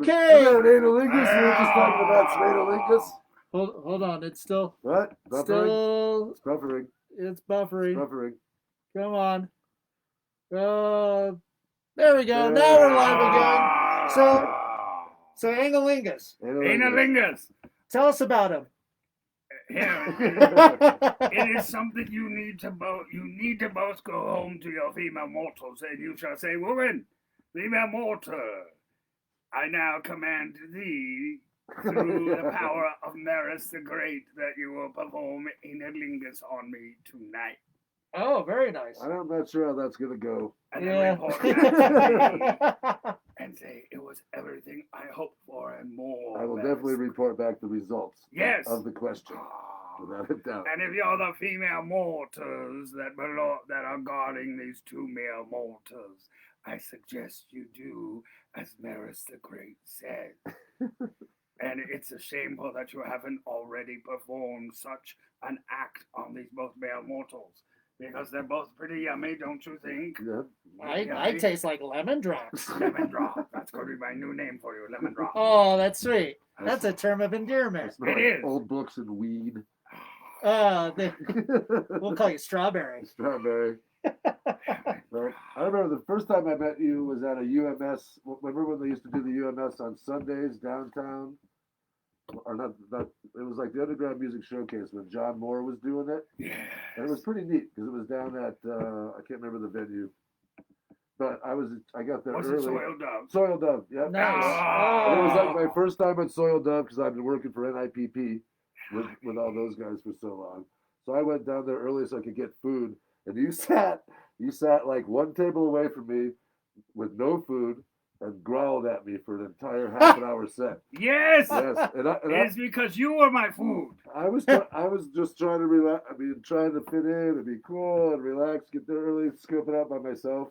Okay. About analingus. We were just talking about some analingus. Hold on. It's still. What? Buffering? Still. It's buffering. It's buffering. It's buffering. Come on. There we go. Now we're live again. So analingus. Analingus. Tell us about him. It is something you need to both go home to your female mortals, and you shall say, "Woman, female mortal, I now command thee through the power of Maris the Great that you will perform analingus on me tonight." Oh, very nice. I'm not sure how that's gonna go. And then report back to me and say it was everything I hoped for and more. I will definitely report back the results. Yes. Of the question, without a doubt. And if you're the female mortals that are guarding these two male mortals, I suggest you do as Maris the Great said. And it's a shameful that you haven't already performed such an act on these both male mortals. Because they're both pretty yummy, don't you think? Yeah. I taste like lemon drops. Lemon drop. That's going to be my new name for you, lemon drop. Oh, that's sweet. That's a term of endearment. It is. Old books and weed. We'll call you Strawberry. Strawberry. Well, I remember the first time I met you was at a UMS. Remember when they used to do the UMS on Sundays downtown? Or not, it was like the Underground Music Showcase when John Moore was doing it. Yeah. And it was pretty neat because it was down at, I can't remember the venue. But I got there early. Was it Soil Dove? Soil Dove, yeah. Nice. And it was like my first time at Soil Dove because I've been working for NIPP with all those guys for so long. So I went down there early so I could get food. And you sat like one table away from me with no food and growled at me for an entire half an hour set. Yes. Yes. It's because you were my food. I was just trying to relax. I mean, trying to fit in and be cool and relax, get there early, scope it out by myself.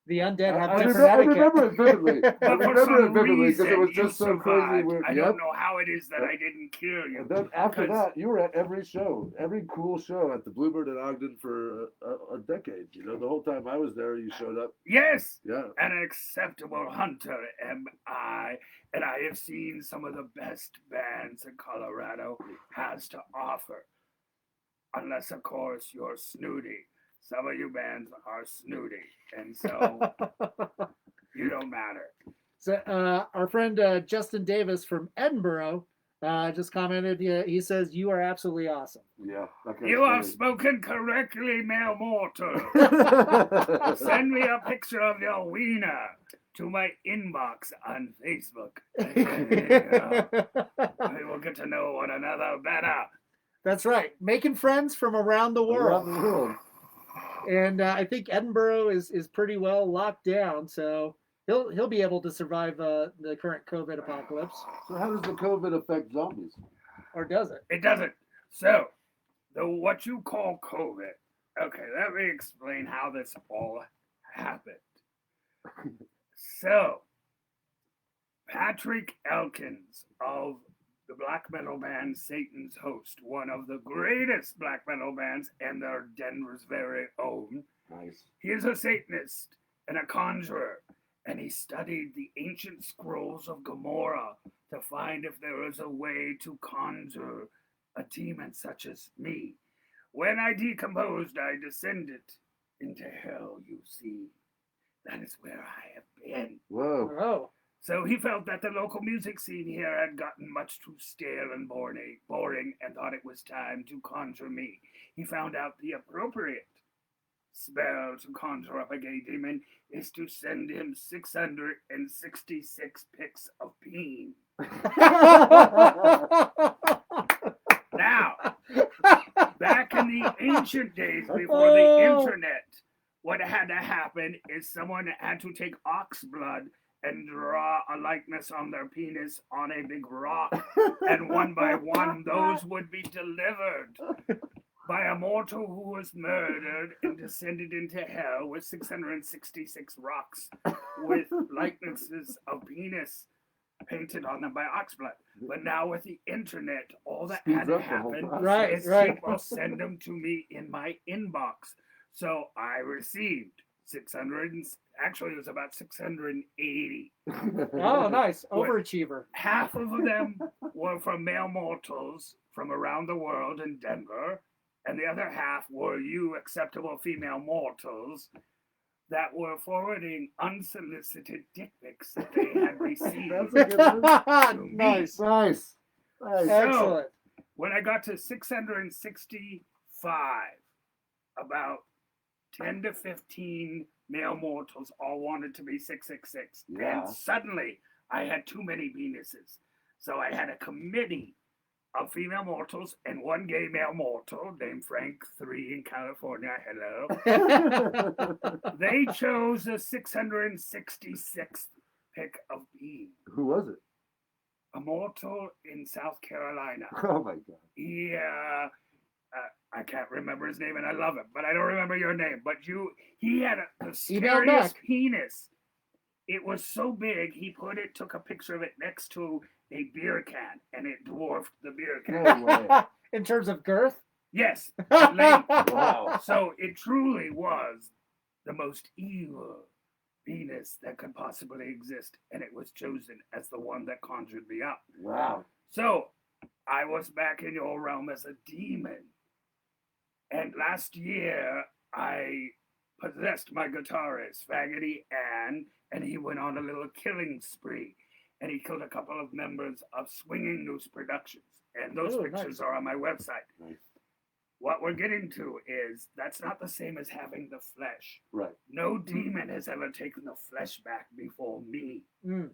The undead have I different remember it vividly. I But for remember some it vividly because it was reason, just you so crazy. survived. Weird. I don't know how it is that I didn't kill you. And then after because- that, you were at every show, every cool show at the Bluebird in Ogden for a decade. You know, the whole time I was there, you showed up. Yes. Yeah. An acceptable hunter am I, and I have seen some of the best bands that Colorado has to offer. Unless, of course, you're snooty. Some of you bands are snooty, and so you don't matter. So our friend Justin Davis from Edinburgh just commented. He says you are absolutely awesome. Yeah. You have spoken correctly, male mortal. Send me a picture of your wiener to my inbox on Facebook. We will get to know one another better. That's right. Making friends from around the world. Around the world. And I think Edinburgh is pretty well locked down, so he'll be able to survive the current COVID apocalypse. So how does the COVID affect zombies? Or does it? It doesn't. So, what you call COVID. Okay, let me explain how this all happened. So, Patrick Elkins of the black metal band Satan's Host, one of the greatest black metal bands and they're Denver's very own. Nice. He is a Satanist and a conjurer, and he studied the ancient scrolls of Gomorrah to find if there is a way to conjure a demon such as me. When I decomposed, I descended into hell, you see. That is where I have been. Whoa. Oh. So he felt that the local music scene here had gotten much too stale and boring and thought it was time to conjure me. He found out the appropriate spell to conjure up a gay demon is to send him 666 pics of peen. Now, back in the ancient days before the internet, what had to happen is someone had to take ox blood and draw a likeness on their penis on a big rock. And one by one, those would be delivered by a mortal who was murdered and descended into hell with 666 rocks with likenesses of penis painted on them by oxblood. But now with the internet, all that had to happen is people send them to me in my inbox. So I received Actually, it was about 680. Oh, nice. Overachiever. Half of them were from male mortals from around the world in Denver, and the other half were you acceptable female mortals that were forwarding unsolicited dick pics that they had received. That's a good one. Nice. Nice. Excellent. When I got to 665, about 10 to 15 male mortals all wanted to be 666. Yeah. And suddenly I had too many penises. So I had a committee of female mortals and one gay male mortal named Frank 3 in California. Hello. They chose the 666th pick of being. Who was it? A mortal in South Carolina. Oh my God. I can't remember his name, and I love him, but I don't remember your name. But he had the Email scariest back. penis. It was so big, he took a picture of it next to a beer can, and it dwarfed the beer can. No way. In terms of girth? Yes. and length. Wow. So it truly was the most evil penis that could possibly exist, and it was chosen as the one that conjured me up. Wow. So I was back in your realm as a demon. And last year, I possessed my guitarist, Faggoty Ann, and he went on a little killing spree. And he killed a couple of members of Swinging Noose Productions. And those pictures are on my website. Nice. What we're getting to is that's not the same as having the flesh. Right. No demon has ever taken the flesh back before me. Mm.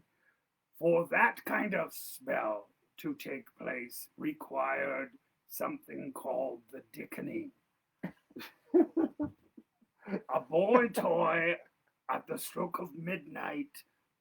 For that kind of spell to take place required something called the dickening. A boy toy at the stroke of midnight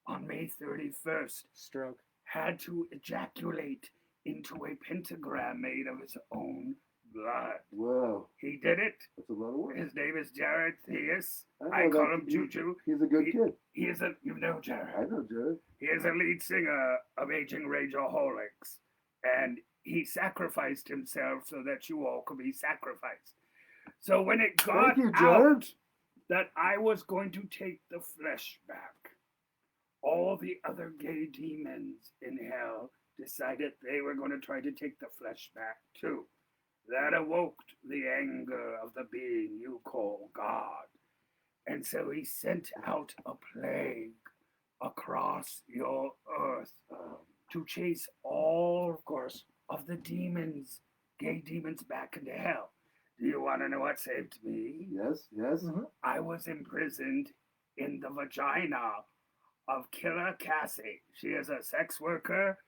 on May 31st Stroke. had to ejaculate into a pentagram made of his own blood. Whoa. He did it. That's a lot of work. His name is Jared Theus. know I call that. him Juju. He's a good kid. He is you know Jared. I know Jared. He is a lead singer of Aging Rageaholics, and he sacrificed himself so that you all could be sacrificed. So when it got Thank you, out Jared. that I was going to take the flesh back, all the other gay demons in hell decided they were going to try to take the flesh back too. That awoke the anger of the being you call God. And so he sent out a plague across your earth to chase all, of course, of the demons, gay demons, back into hell. Do you want to know what saved me? Yes, yes. Mhm. I was imprisoned in the vagina of Killer Cassie. She is a sex worker.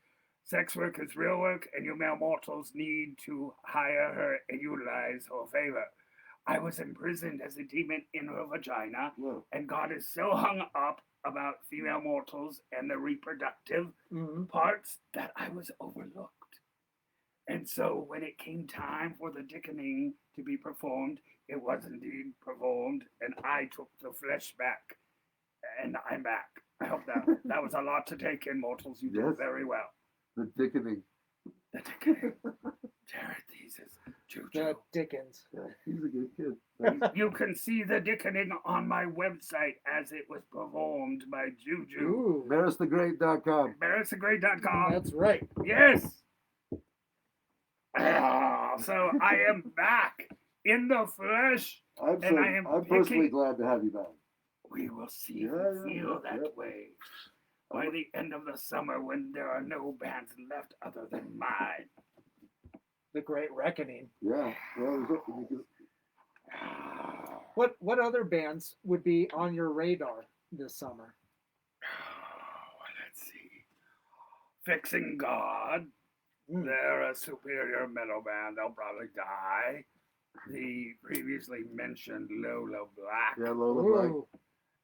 Sex work is real work, and you male mortals need to hire her and utilize her favor. I was imprisoned as a demon in her vagina, Whoa. and God is so hung up about female mortals and the reproductive Mhm. parts that I was overlooked. And so when it came time for the dickening to be performed, it was indeed performed, and I took the flesh back, and I'm back. I hope that was a lot to take in, mortals. You did Yes. very well. The dickening. The dickening. Jared Thesis. Juju. The Dickens. Yeah, he's a good kid. You can see the dickening on my website as it was performed by Juju. Ooh, MarisTheGreat.com. Embarrassinggrade.com. that's right. Yes. So I am back in the flesh. I'm And I am personally picking- glad to have you back. We will see if Yeah, we feel yeah, that yeah. way by the end of the summer when there are no bands left other than mine. The Great Reckoning. Yeah. Well, What other bands would be on your radar this summer? Let's see. Fixing God. Mm. They're a superior metal band. They'll probably die. The previously mentioned Lola Black. yeah, Lola Black. Ooh.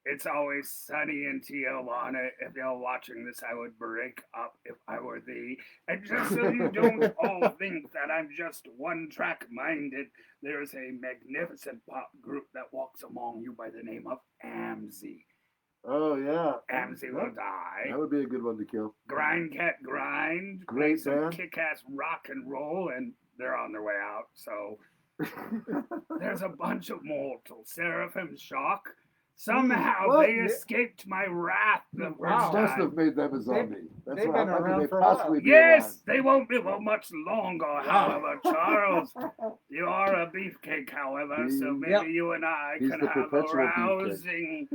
It's always sunny in Tijuana. If you're watching this, I would break up if I were thee. And just so you don't all think that I'm just one-track minded, there's a magnificent pop group that walks among you by the name of Amzi. Oh, yeah. Amzi will die. That would be a good one to kill. Grind Cat Grind. Great Play some band. kick-ass rock and roll, and they're on their way out. So there's a bunch of mortals. Seraphim Shock. Somehow What? they escaped my wrath the first Wow. Must have time. made them a zombie. That's they've what, been how could around they for a while. possibly be Yes, they won't live much longer, Wow. however, Charles. You are a beefcake, however, so maybe Yep. you and I He's can the have a perpetual beefcake. rousing,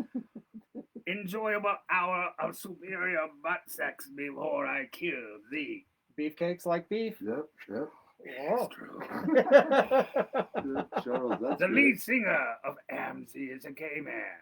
enjoyable hour of superior butt sex before I kill thee. Beefcakes like beef. Yep, yep. Oh. True. Good, Charles, that's The good. lead singer of AMC is a gay man.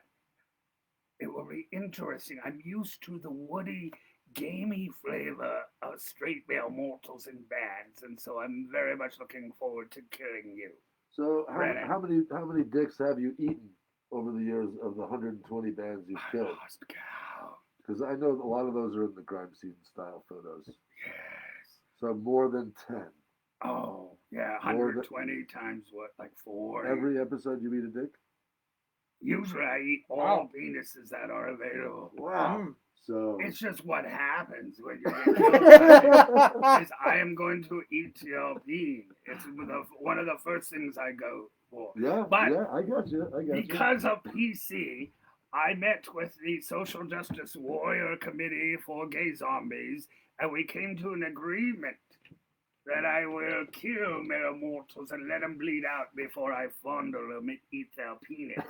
It will be interesting. I'm used to the woody, gamey flavor of straight male mortals in bands, and so I'm very much looking forward to killing you. So Ready. how many dicks have you eaten over the years of the 120 bands you've I killed? lost count. Because I know a lot of those are in the crime scene style photos. Yes. So more than 10. Oh, yeah, More than- 120 times what, like 40? Every episode you eat a dick? Usually I eat all Wow. penises that are available. Wow. Mm. So It's just what happens when you get killed. Is I am going to eat your peen. It's one of the first things I go for. yeah, But yeah, I got you. I got you. because of PC, I met with the Social Justice Warrior Committee for Gay Zombies, and we came to an agreement that I will kill male mortals and let them bleed out before I fondle them and eat their penis.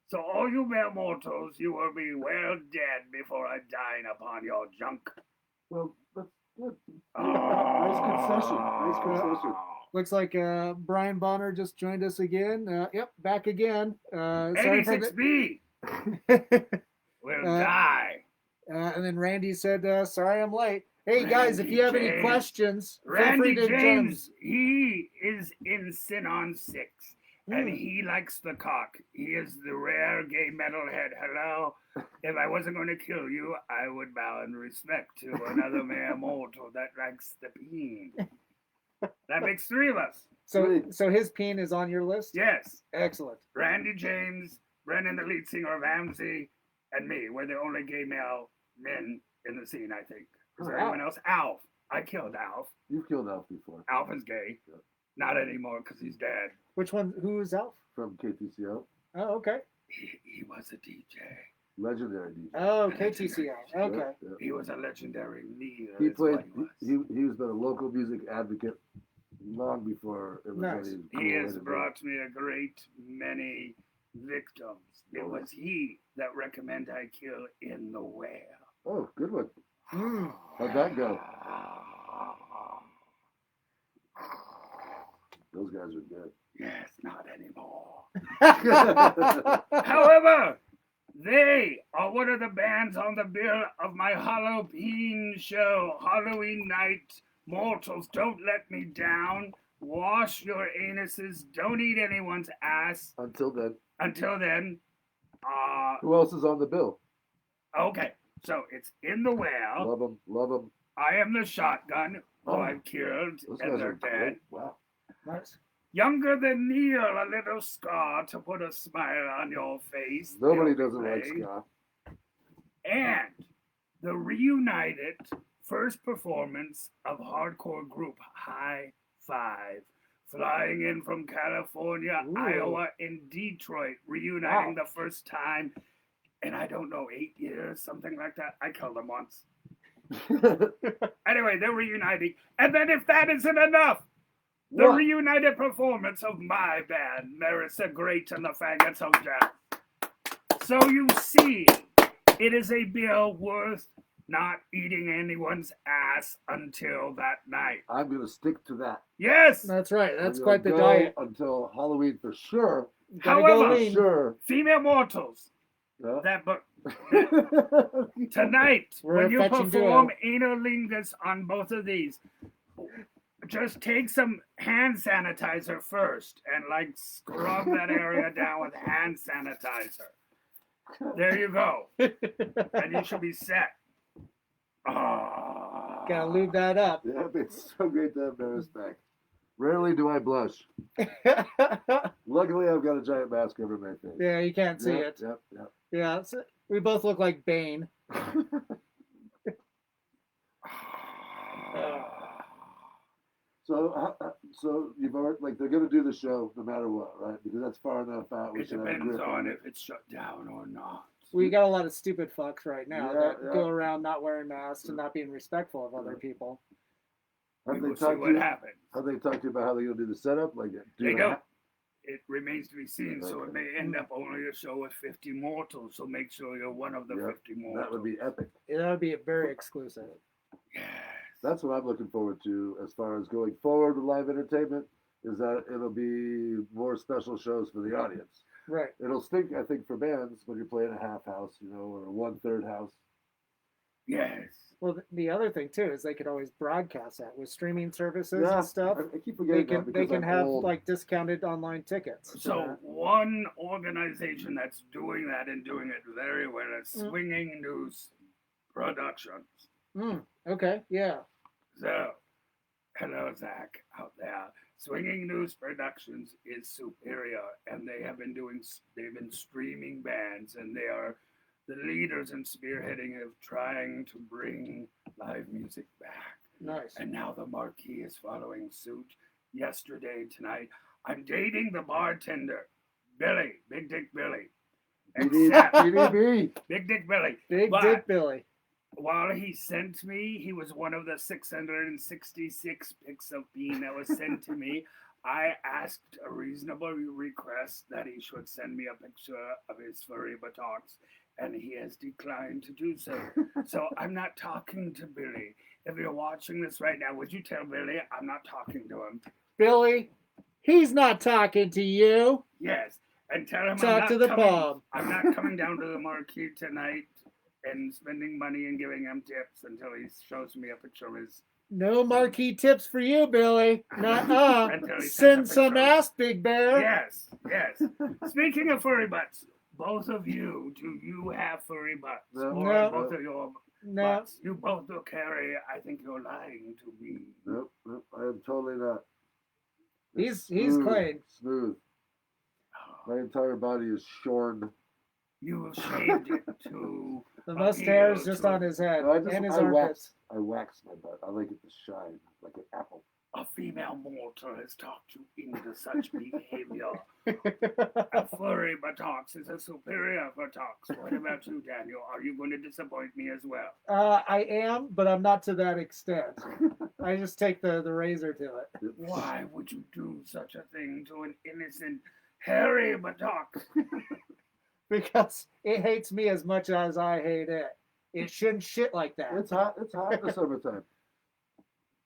So all you male mortals, you will be well dead before I dine upon your junk. Well, that's good. Oh. Nice concession. Nice concession. Looks like Brian Bonner just joined us again. Yep, back again. Sorry for 86B the... will die. And then Randy said, sorry I'm late. Hey, guys, if you have any James. questions, feel Randy free to James, he is in Synon 6, and Hmm. he likes the cock. He is the rare gay metalhead. Hello, if I wasn't going to kill you, I would bow in respect to another male mortal that likes the peen. That makes 3 of us. So his peen is on your list? Yes, Excellent. Randy James, Brennan, the lead singer of AMC, and me. We're the only gay male men in the scene, I think. Is there Wow. anyone else? Alf. I killed Alf. You've killed Alf before. Alf is gay. Yeah. Not anymore because he's dead. Which one? Who is Alf? From KTCO. Oh, okay. He was a DJ. Legendary DJ. Oh, KTCL. Okay. Yeah, yeah. He was a legendary leader. He is what played. He was. He's been a local music advocate long before it was Nice. any He cool has anymore. brought me a great many victims. It was he that recommended I kill in the whale. Oh, good one. Mm. How'd that go? Those guys are good. Yes, not anymore. However, However, they are one of the bands on the bill of my Halloween show, Halloween Night. Mortals, don't let me down. Wash your anuses. Don't eat anyone's ass. until then, Until then, who else is on the bill? okay. So it's in the whale. Love them, love them. I am the shotgun who Oh. I've killed, Those and guys they're are dead. great. Wow. Nice. Younger than Neil, a little scar to put a smile on your face. Nobody They'll doesn't like play. ska. And the reunited first performance of hardcore group High Five, flying in from California, Ooh. Iowa, and Detroit, reuniting the first time in, I don't know, 8 years, something like that. I killed them once. Anyway, they're reuniting. And then if that isn't enough, the What? reunited performance of my band, Marissa Great and the Faggots of Death. So you see, it is a bill worth not eating anyone's ass until that night. I'm gonna stick to that. Yes! That's right. That's I'm quite the gonna go diet. until Halloween for sure. Gotta However- go For lean. sure. Female mortals, Yeah. that book. Tonight, We're when you a fetching perform analingus on both of these, just take some hand sanitizer first and like scrub that area down with hand sanitizer. There you go. And you should be set. Ah. Gotta lube that up. Yeah, it's so great to have Maris back. Rarely do I blush. Luckily, I've got a giant mask over my face. Yeah, you can't see Yep, it. Yep, yep. Yeah, we both look like Bane. So, So you've already like they're gonna do the show no matter what, right? Because that's far enough out. We It should have a depends grip on it. if it's shut down or not. We got a lot of stupid fucks right now Yeah, that yeah. go around not wearing masks and not being respectful of other people. Have We they will see talked to what you? happens. Have they talked to you about how they're gonna do the setup? Like, They the don't. It remains to be seen, so it Okay. may end up only a show with 50 mortals. So make sure you're one of the Yep, 50 mortals. That would be epic. That would be very exclusive. Yes. That's what I'm looking forward to as far as going forward with live entertainment. Is that it'll be more special shows for the audience. Right. It'll stink, I think, for bands when you're playing a half house, or a 1/3 house. Yes. Well, the other thing too is they could always broadcast that with streaming services Yeah, and stuff. I keep They forgetting can that they because can I'm have old. like discounted online tickets. for So that. one organization that's doing that and doing it very well is Mm. Swinging News Productions. Okay, yeah. So, hello, Zach, out there. Swinging News Productions is superior, and they've been streaming bands, and they are the leaders in spearheading of trying to bring live music back. Nice. And now the Marquee is following suit. Yesterday, tonight, I'm dating the bartender, Billy, Big Dick Billy. Except BDB. Big Dick Billy. Big But Dick Billy. while he sent me, he was one of the 666 pics of bean that was sent to me. I asked a reasonable request that he should send me a picture of his furry buttocks, and he has declined to do so. So I'm not talking to Billy. If you're watching this right now, would you tell Billy I'm not talking to him? Billy, he's not talking to you. Yes, and tell him Talk to the pub. I'm not coming down to the Marquee tonight and spending money and giving him tips until he shows me a picture of his. No marquee tips for you, Billy. Nuh-uh. Until he Send sends a some picture. ass, Big Bear. Yes, yes. Speaking of furry butts, both of you, do you have furry butts? No. Or No. both of your No. butts? You both do carry. I think you're lying to me. Nope, I am totally not. He's Smooth, clean. Smooth. My entire body is shorn. You shaved it to. The mustache hair is appeal just to on his head No, and his I armpits. wax my butt. I like it to shine like an apple. A female mortal has talked you into such behavior. A furry buttocks is a superior buttocks. What about you, Daniel? Are you going to disappoint me as well? I am, but I'm not to that extent. I just take the razor to it. Why would you do such a thing to an innocent hairy buttocks? Because it hates me as much as I hate it. It shouldn't shit like that. It's hot. It's hot in the summertime.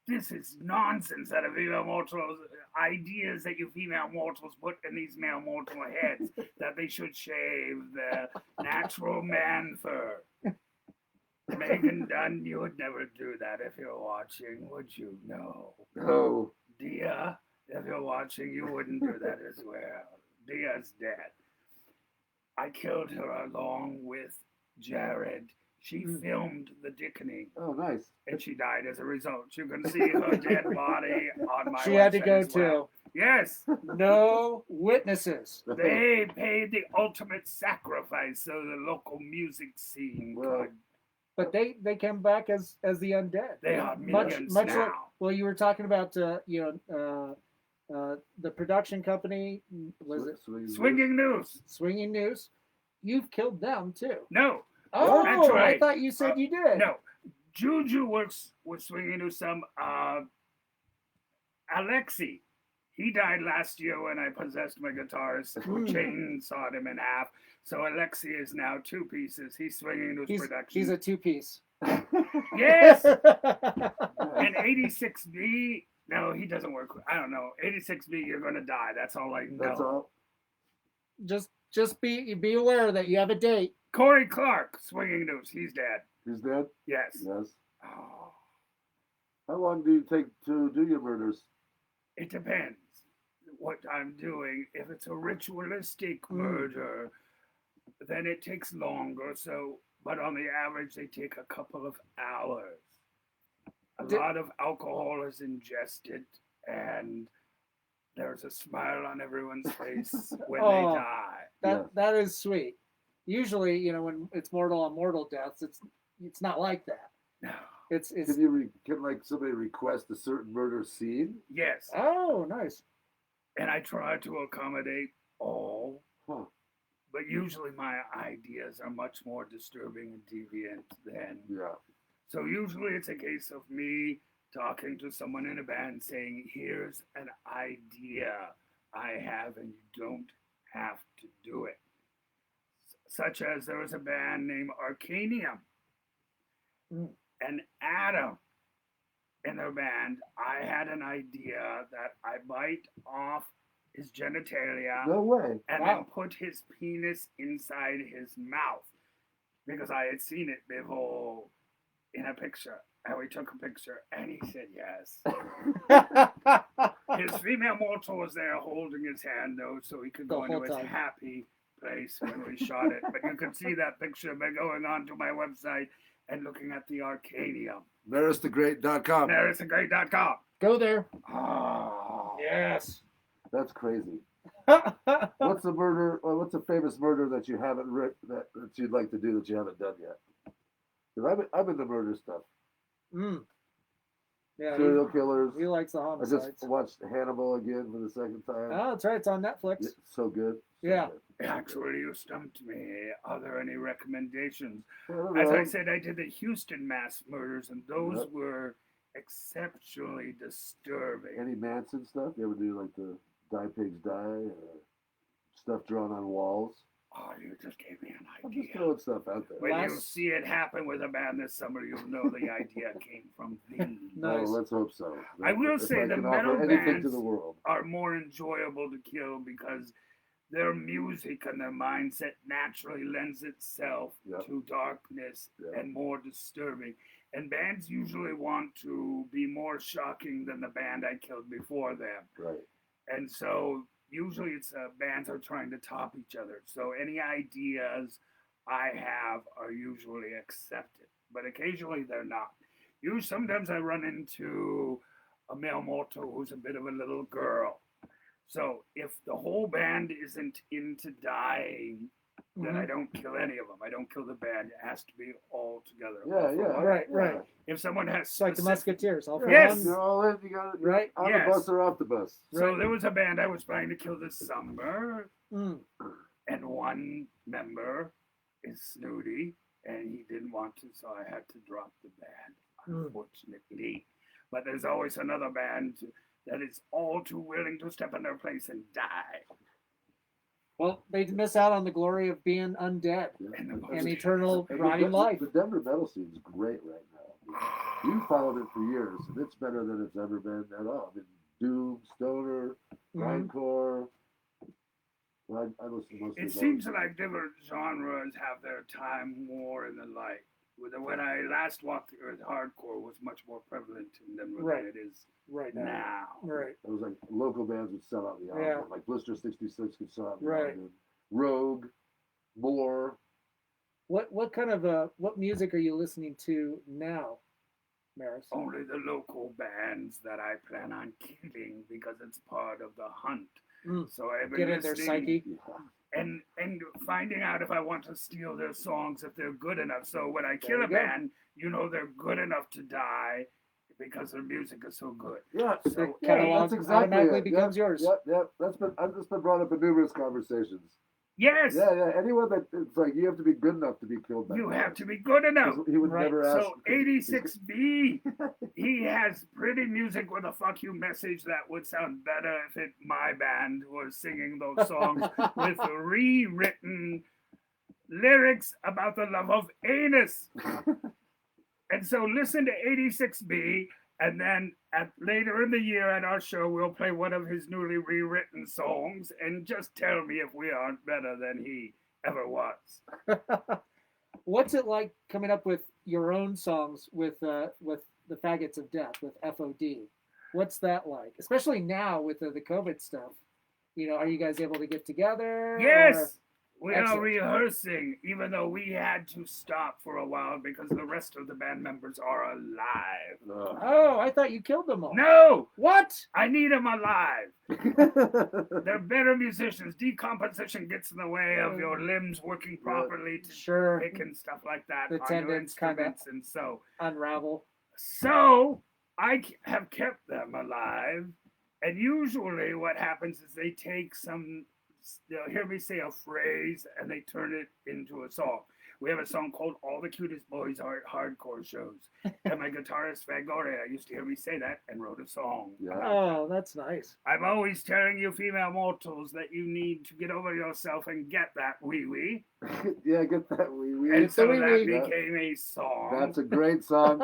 This is nonsense that a female mortals ideas that you female mortals put in these male mortal heads that they should shave the natural man fur. Megan Dunn, you would never do that if you're watching, would you? No. No. Dia, if you're watching, you wouldn't do that as well. Dia's dead. I killed her along with Jared. She filmed the dickening, Oh, nice. and she died as a result. You can see her dead body on my She had to website go as well. Yes, No witnesses. they paid the ultimate sacrifice so the local music scene Well, could. But they came back as the undead. They are much millions like, now. well, you were talking about the production company, was it Swinging News. Swinging News? You've killed them too. No, Oh, That's I right. thought you said you did. no. Juju works with Swinging News some. Alexi. He died last year when I possessed my guitarist who chainsawed him in half. So Alexi is now two pieces. He's Swinging News Productions. He's a two-piece. Yes! And 86B, no, he doesn't work. I don't know. 86B, you're going to die. That's all I know. That's all. Just be aware that you have a date. Corey Clark, Swinging News. He's dead. He's dead? Yes. Yes. Oh, How long do you take to do your murders? it depends what I'm doing. If it's a ritualistic murder, then it takes longer. So, but on the average, they take a couple of hours. A lot of alcohol is ingested, and there's a smile on everyone's face when they die. That is sweet. Usually, when it's mortal on mortal deaths, it's not like that. No. It's Can like somebody request a certain murder scene? Yes. oh nice. And I try to accommodate all. Huh. But usually my ideas are much more disturbing and deviant than. Yeah. So usually it's a case of me talking to someone in a band saying, here's an idea I have, and you don't have to do it. Such as there was a band named Arcanium, Mm. and Adam in their band, I had an idea that I bite off his genitalia No way. and Wow. then put his penis inside his mouth because I had seen it before in a picture. And we took a picture, and he said yes. His female mortal was there holding his hand, though, so he could The go into whole his time. happy place when we shot it. But you can see that picture by going onto my website and looking at the Arcadium. MarisTheGreat.com. MarisTheGreat.com. Go there. Oh. Yes. That's crazy. What's a murder? Or what's a famous murder that you haven't that you'd like to do that you haven't done yet? Because I'm into murder stuff. Mm. Yeah, Serial killers. he likes the I homicides. just watched Hannibal again for the second time. Oh, that's right. It's on Netflix. It's so good. So Yeah. good. Actually, you stumped me. Are there any recommendations? I don't As know. I said, I did the Houston mass murders, and those Yep. were exceptionally disturbing. Any Manson stuff? You ever do like the Die Pigs Die or stuff drawn on walls? Oh, you just gave me an I'm just idea. throwing stuff out there. When you Last- see it happen with a band this summer, you'll know the idea came from thee. Nice. Oh, let's hope so. I will If say I the can metal offer anything to bands the world. are more enjoyable to kill because their music and their mindset naturally lends itself Yep. to darkness Yep. and more disturbing. And bands usually want to be more shocking than the band I killed before them. Right. And so usually it's bands are trying to top each other. So any ideas I have are usually accepted, but occasionally they're not. Sometimes I run into a male mortal who's a bit of a little girl. So if the whole band isn't into dying, then I don't kill any of them. I don't kill the band. It has to be all together. Yeah, all for yeah. one. Right, yeah. right. If someone has It's like the specific- Musketeers. All for Yes. one. You're all in. You got it. Right. On Yes. the bus or off the bus. So Right. there was a band I was trying to kill this summer, Mm. and one member is snooty, and he didn't want to, so I had to drop the band, unfortunately. But there's always another band that is all too willing to step in their place and die. Well, they miss out on the glory of being undead Yeah. And the and most- eternal And rotting life. The Denver metal scene is great right now. You followed it for years, and it's better than it's ever been at all. I mean, Doom, Stoner, Mhm. Grindcore. Well, I listen to most of It those. seems like different genres have their time more in the light. When I last walked the earth, hardcore was much more prevalent in Denver Right. than it is Right now. now. Right. It was like local bands would sell out the album. Yeah. Like Blister 66 could sell out the Right. album. Rogue, More. What kind of what music are you listening to now, Maris? Only the local bands that I plan on killing because it's part of the hunt. Mm. So I've been Get in their listening psyche. Yeah. and finding out if I want to steal their songs if they're good enough. So when I There kill you a go. band, you know they're good enough to die because their music is so good. Yeah. So The catalog that's exactly automatically it. becomes yours. Yep. I've just been brought up in numerous conversations. yes, Yeah. Anyone that it's like you have to be good enough to be killed by. you the have band. to be good enough. 'Cause he would Right. never ask. So 86B, he has pretty music with a fuck you message that would sound better if my band was singing those songs with rewritten lyrics about the love of anus. And so listen to 86B, and then later in the year at our show, we'll play one of his newly rewritten songs, and just tell me if we aren't better than he ever was. What's it like coming up with your own songs with the Faggots of Death with FOD? What's that like? Especially now with the COVID stuff. Are you guys able to get together? Yes, we are Excellent. rehearsing, even though we had to stop for a while because the rest of the band members are alive. Oh, I thought you killed them all. No, What? I need them alive. They're better musicians. Decomposition gets in the way of your limbs working properly to Sure. pick and stuff like that The on your tendons kinda- instruments, and so Unravel. So have kept them alive. And usually what happens is they take they'll hear me say a phrase and they turn it into a song. We have a song called All the Cutest Boys Are at Hardcore Shows. And my guitarist, Yore, used to hear me say that and wrote a song. Yeah. Oh, that's nice. I'm always telling you female mortals that you need to get over yourself and get that wee-wee. Yeah, get that wee. And so wee-wee. that became a song. That's a great song.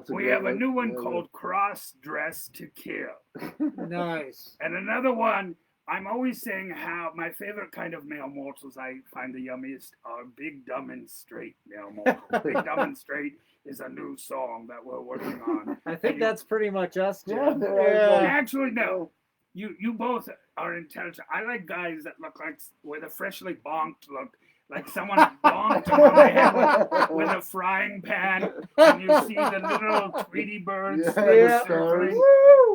We have a new one called Cross Dress to Kill. Nice. And another one, I'm always saying how my favorite kind of male mortals I find the yummiest are big, dumb, and straight male mortals. Big, dumb, and straight is a new song that we're working on. I think that's pretty much us, Jim. Yeah. Actually, no. You both are intelligent. I like guys that look like with a freshly bonked look, like someone bonked them on the head with a frying pan, and you see the little Tweety birds. Yeah. circling.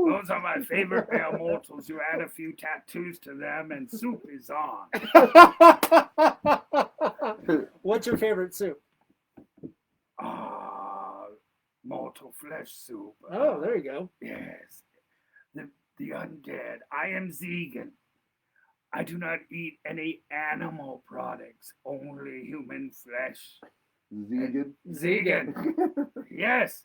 Those are my favorite male mortals. You add a few tattoos to them, and soup is on. What's your favorite soup? Mortal flesh soup. Oh, there you go. Yes. The undead. I am vegan. I do not eat any animal products, only human flesh. Vegan. Yes.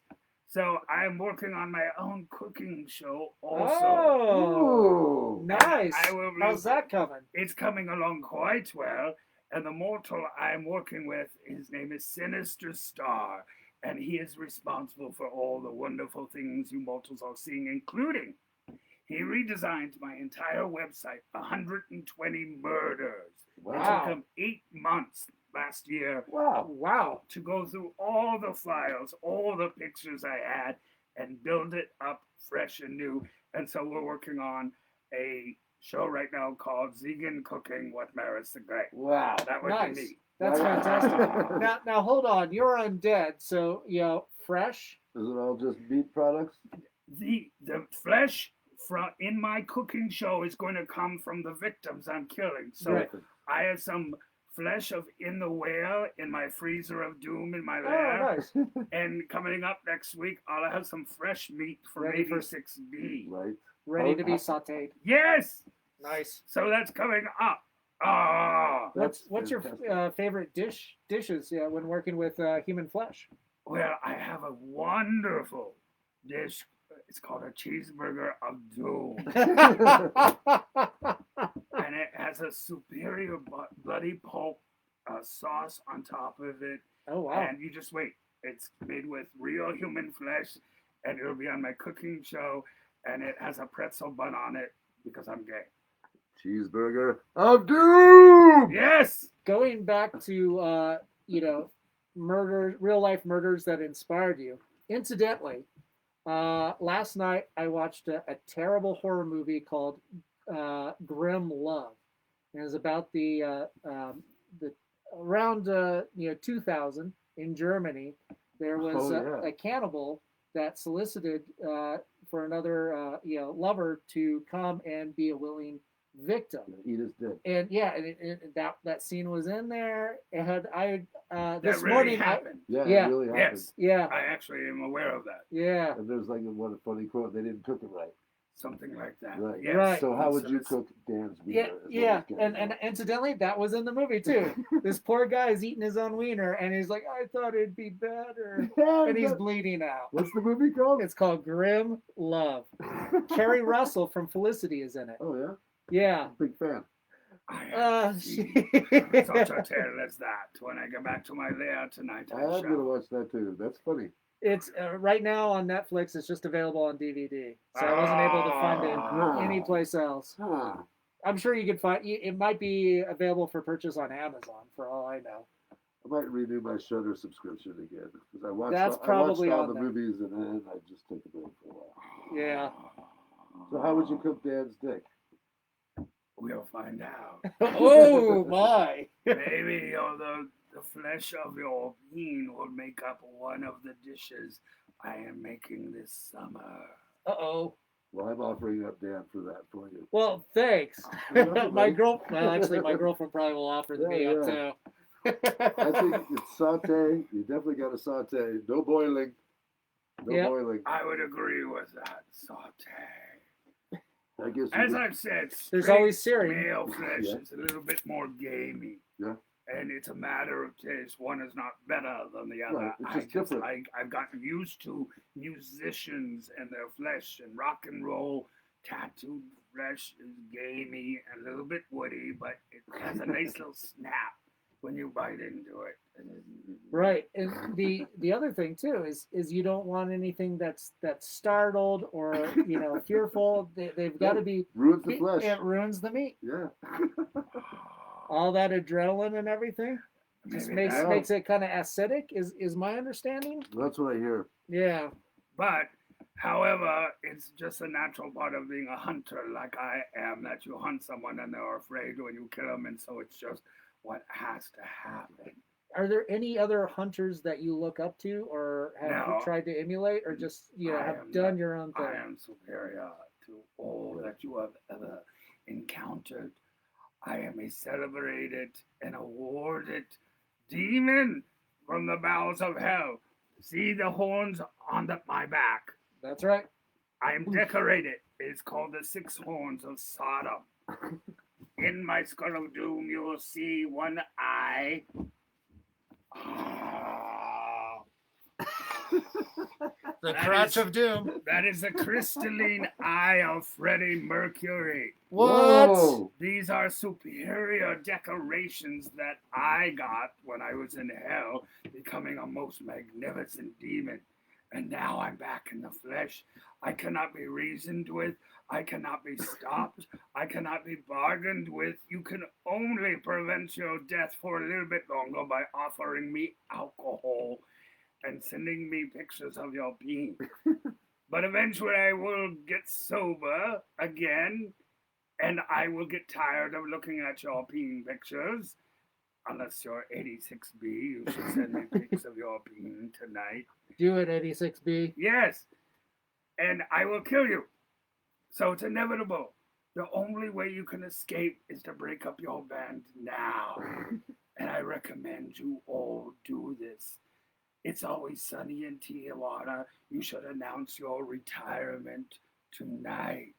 So I'm working on my own cooking show also. Oh, Ooh. nice. How's that coming? It's coming along quite well. And the mortal I'm working with, his name is Sinister Star. And he is responsible for all the wonderful things you mortals are seeing, including he redesigned my entire website, 120 murders. Wow. It took him 8 months last year Wow. to go through all the files, all the pictures I had, and build it up fresh and new. And so we're working on a show right now called Vegan Cooking with Maris the Great. Wow. That would Nice. be me. That's fantastic. Now hold on. You're undead, so fresh. Is it all just meat products? The flesh in my cooking show is going to come from the victims I'm killing. So Right. I have some flesh of In the Whale in my freezer of doom in my Oh, lab. nice. And coming up next week, I'll have some fresh meat from Ready for- 86B. Right. Ready to be sautéed. Yes! Nice. So that's coming up. What's your fantastic. favorite dishes? Yeah, when working with human flesh. Well, I have a wonderful dish. It's called a cheeseburger of doom. And it has a superior bloody pulp sauce on top of it. Oh wow. And you just wait. It's made with real human flesh, and it'll be on my cooking show. And it has a pretzel bun on it because I'm gay. Cheeseburger of doom. Yes. Going back to real life murders that inspired you. Incidentally, last night I watched a terrible horror movie called Grim Love. It was about the around 2000 in Germany. There was a cannibal that solicited for another lover to come and be a willing victim. Eat his dick. And that scene was in there. It had this That really morning. happened. Yeah, Yeah. it really happened. Yes. Yeah, I actually am aware of that. yeah. And there's like one funny quote, they didn't cook it right. Something like that. Right. Yes. Right. So how would you it's- cook Dan's wiener? Yeah, is what yeah, it's getting and at. incidentally, that was in the movie too. This poor guy is eating his own wiener, and he's like, "I thought it'd be better," Yeah, and he's that- bleeding out. What's the movie called? It's called Grim Love. Carrie Russell from Felicity is in it. Oh yeah, Yeah. big fan. I she- have such a tale as that. When I get back to my lair tonight, I I'm gonna shall. watch that too. That's funny. It's right now on Netflix. It's just available on DVD, so I wasn't able to find Ah. it anyplace else. Huh. I'm sure you could find it. Might be available for purchase on Amazon, for all I know. I might renew my Shudder subscription again because I watched. That's I probably watched all on the there. movies and then I just took a break for a while. Yeah. So how would you cook Dan's dick? We'll find out. Oh my! Maybe the flesh of your bean will make up one of the dishes I am making this summer. Uh-oh. Well, I'm offering up Dan for that for you. Well, thanks. You're my welcome. actually, my girlfriend probably will offer me up too. I think it's saute. You definitely got to saute. No boiling. No Yep. boiling. I would agree with that. Saute. I guess you As could- I've said, There's straight always searing. male flesh Yeah. is a little bit more gamey. Yeah. And it's a matter of taste. One is not better than the other. Right, it's I just just different. like I've gotten used to musicians and their flesh and rock and roll. Tattooed flesh is gamey and a little bit woody, but it has a nice little snap when you bite into it. Right, and the other thing too is you don't want anything that's startled or fearful. They've got to be. ruins the flesh. It ruins the meat. Yeah. All that adrenaline and everything just Maybe makes that- makes it kind of acidic. Is my understanding? That's what I hear. Yeah. But, however, it's just a natural part of being a hunter like I am, that you hunt someone and they're afraid when you kill them, and so it's just what has to happen. Are there any other hunters that you look up to, or have No. you tried to emulate, or just I have am done not- your own thing? I am superior to all that you have ever encountered. I am a celebrated and awarded demon from the bowels of hell. See the horns on my back. That's right. I am decorated. It's called the 6 horns of Sodom. In my skull of doom, you will see one eye. Ah, The That crotch is- of doom. that is the crystalline eye of Freddie Mercury. What? Whoa. These are superior decorations that I got when I was in hell, becoming a most magnificent demon. And now I'm back in the flesh. I cannot be reasoned with. I cannot be stopped. I cannot be bargained with. You can only prevent your death for a little bit longer by offering me alcohol and sending me pictures of your peen. But eventually I will get sober again, and I will get tired of looking at your peen pictures. Unless you're 86B, you should send me pics of your peen tonight. Do it, 86B. Yes, and I will kill you. So it's inevitable. The only way you can escape is to break up your band now. And I recommend you all do this. It's always sunny in Tijuana. You should announce your retirement tonight.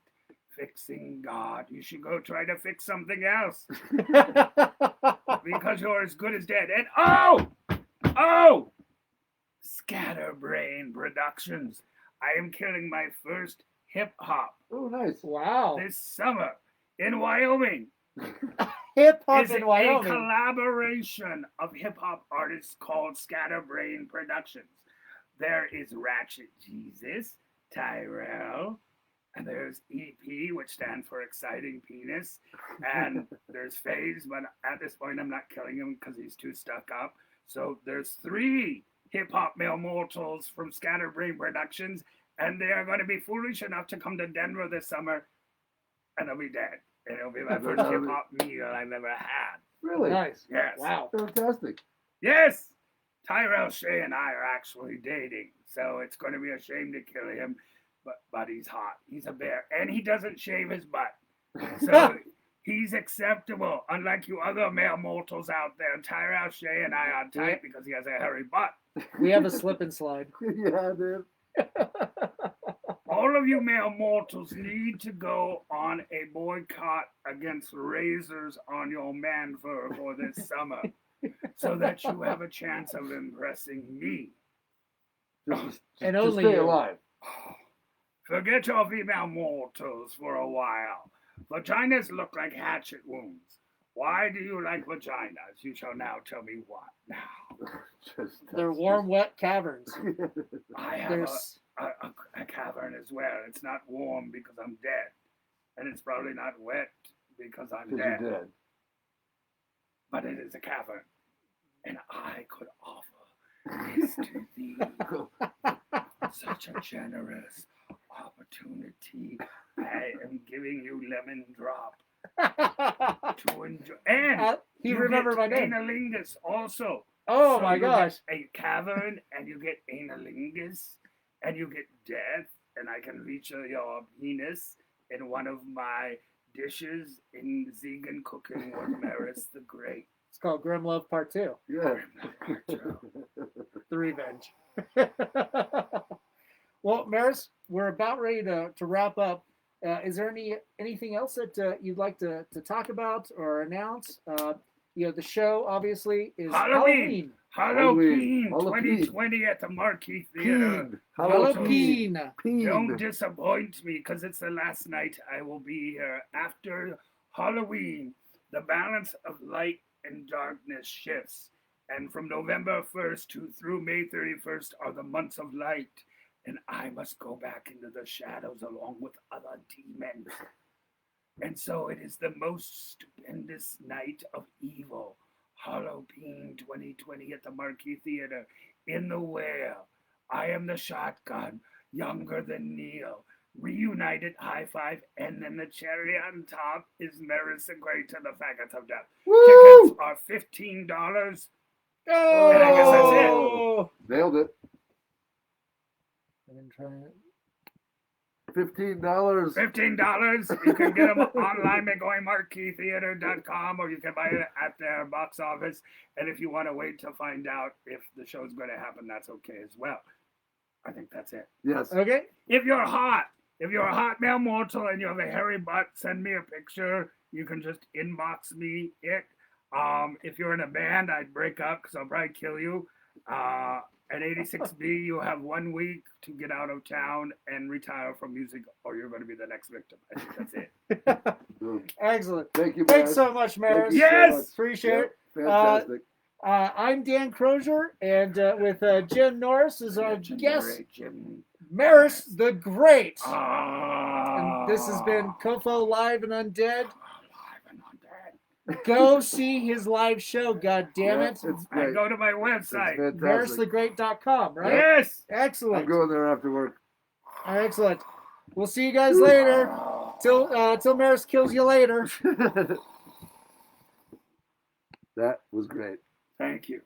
Fixing God. You should go try to fix something else because you're as good as dead. And oh, Scatterbrain Productions. I am killing my first hip hop Oh, nice. Wow. this summer in Wyoming. Hip hop It's in a Wyoming. collaboration of hip hop artists called Scatterbrain Productions. There is Ratchet Jesus, Tyrell, and there's EP, which stands for Exciting Penis, and there's FaZe, but at this point I'm not killing him because he's too stuck up. So there's 3 hip hop male mortals from Scatterbrain Productions, and they are going to be foolish enough to come to Denver this summer, and they'll be dead. And it'll be my first hip hop meal I've ever had. Really? Nice. Yes. Wow. Fantastic. Yes. Tyrell Shea and I are actually dating, so it's going to be a shame to kill him. But he's hot. He's a bear, and he doesn't shave his butt, so he's acceptable. Unlike you other male mortals out there, Tyrell Shea and I are tight because he has a hairy butt. We have a slip and slide. Yeah, dude. All of you male mortals need to go on a boycott against razors on your man fur for this summer, so that you have a chance of impressing me. And to only stay you. alive. Forget your female mortals for a while. Vaginas look like hatchet wounds. Why do you like vaginas? You shall now tell me what. Now, They're warm, wet caverns. I have There's a cavern as well. It's not warm because I'm dead. And it's probably not wet because I'm Because dead. you're dead. But it is a cavern. And I could offer this to thee. Such a generous opportunity. I am giving you lemon drop to enjoy. And he you remembered my get name. analingus also. Oh So my you gosh. get a cavern, and you get analingus, and you get death, and I can feature your penis in one of my dishes in Vegan cooking with Maris the Great. It's called Grim Love Part 2. Yeah. The Revenge. Well, Maris, we're about ready to wrap up. Is there anything else that you'd like to talk about or announce? The show obviously is Halloween. Halloween Halloween. 2020 at the Marquee Theater. Peen. Halloween. Don't disappoint me because it's the last night I will be here. After Halloween, the balance of light and darkness shifts. And from November 1st through May 31st are the months of light. And I must go back into the shadows along with other demons. And so it is the most stupendous night of evil. Halloween 2020 at the Marquee Theater in the Whale. I am the shotgun, younger than Neil. Reunited high five, and then the cherry on top is Maris the Great to the Faggots of Death. Woo! Tickets are $15. Oh! And I guess that's it. Nailed it. I've been trying it. $15. $15. You can get them online by going marqueetheater.com, or you can buy it at their box office. And if you want to wait to find out if the show's going to happen, that's okay as well. I think that's it. Yes. Okay. If you're hot male mortal and you have a hairy butt, send me a picture. You can just inbox me it. If you're in a band, I'd break up because I'll probably kill you. At 86B, you have 1 week to get out of town and retire from music, or you're going to be the next victim. I think that's it. Excellent. Thank you, Thanks Maris. so much, Maris. Thank you Yes! so much. Appreciate it. Fantastic. I'm Dan Crozier, and with Jim Norris is our guest, Jim. Maris the Great. And And this has been COFOH Live and Undead. Go see his live show, God damn it. It's I great. go to my It's website. fantastic. MarisTheGreat.com, right? Yes! Excellent. I'm going there after work. Excellent. We'll see you guys later. Till Maris kills you later. That was great. Thank you.